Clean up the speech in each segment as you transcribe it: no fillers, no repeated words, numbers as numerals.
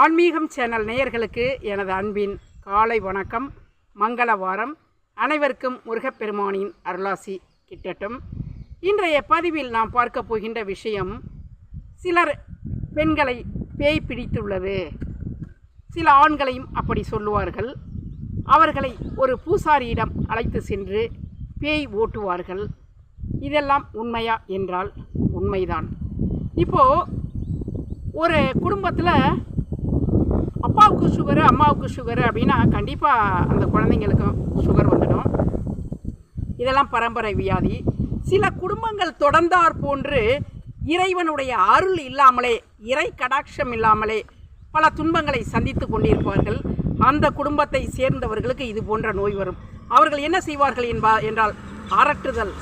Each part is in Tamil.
ஆன்மீகம் சேனல் நேயர்களுக்கு எனது அன்பின் காலை வணக்கம். மங்களவாரம் அனைவருக்கும் முருகப்பெருமானின் அருளாசி கிட்டட்டும். இன்றைய பதிவில் நாம் பார்க்க போகின்ற விஷயம், சிலர் பெண்களை பேய் பிடித்துள்ளது, சில ஆண்களையும் அப்படி சொல்லுவார்கள். அவர்களை ஒரு பூசாரியிடம் அழைத்து சென்று பேய் ஓட்டுவார்கள். இதெல்லாம் உண்மையா என்றால் உண்மைதான். இப்போது ஒரு குடும்பத்தில் அப்பாவுக்கு சுகரு அம்மாவுக்கு சுகரு அப்படின்னா கண்டிப்பாக அந்த குழந்தைங்களுக்கும் சுகர் வந்துடும். இதெல்லாம் பரம்பரை வியாதி. சில குடும்பங்கள் தொடர்ந்தார் போன்று இறைவனுடைய அருள் இல்லாமலே, இறை கடாட்சம் இல்லாமலே பல துன்பங்களை சந்தித்து கொண்டிருப்பார்கள். அந்த குடும்பத்தை சேர்ந்தவர்களுக்கு இது போன்ற நோய் வரும். அவர்கள் என்ன செய்வார்கள் என்றால் அரட்டுதல்,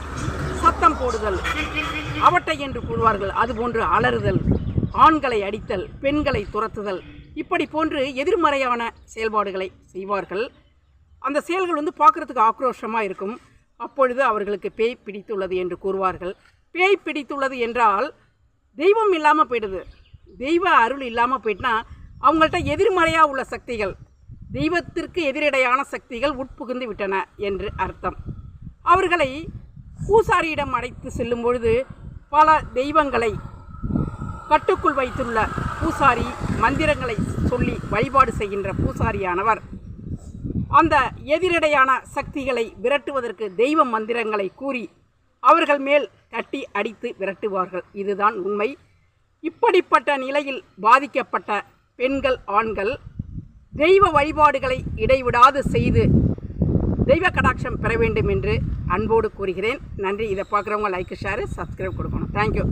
சத்தம் போடுதல், அவட்டை என்று கூறுவார்கள், அதுபோன்று அலறுதல், ஆண்களை அடித்தல், பெண்களை துரத்துதல், இப்படி போன்று எதிர்மறையான செயல்பாடுகளை செய்வார்கள். அந்த செயல்கள் பார்க்குறதுக்கு ஆக்ரோஷமாக இருக்கும். அப்பொழுது அவர்களுக்கு பேய் பிடித்துள்ளது என்று கூறுவார்கள். பேய் பிடித்துள்ளது என்றால் தெய்வம் இல்லாமல் போயிடுது, தெய்வ அருள் இல்லாமல் போயிட்டுனா அவங்கள்ட்ட எதிர்மறையாக உள்ள சக்திகள், தெய்வத்திற்கு எதிரடையான சக்திகள் உட்புகுந்து விட்டன என்று அர்த்தம். அவர்களை பூசாரியிடம் அழைத்து செல்லும் பொழுது பல தெய்வங்களை கட்டுக்குள் வைத்துள்ள பூசாரி, மந்திரங்களை சொல்லி வழிபாடு செய்கின்ற பூசாரியானவர் அந்த எதிரடையான சக்திகளை விரட்டுவதற்கு தெய்வ மந்திரங்களை கூறி அவர்கள் மேல் கட்டி அடித்து விரட்டுவார்கள். இதுதான் உண்மை. இப்படிப்பட்ட நிலையில் பாதிக்கப்பட்ட பெண்கள், ஆண்கள் தெய்வ வழிபாடுகளை இடைவிடாது செய்து தெய்வ கடாட்சம் பெற வேண்டும் என்று அன்போடு கூறுகிறேன். நன்றி. இதை பார்க்குறவங்க லைக், ஷேர், சப்ஸ்கிரைப் கொடுக்கணும். தேங்க்யூ.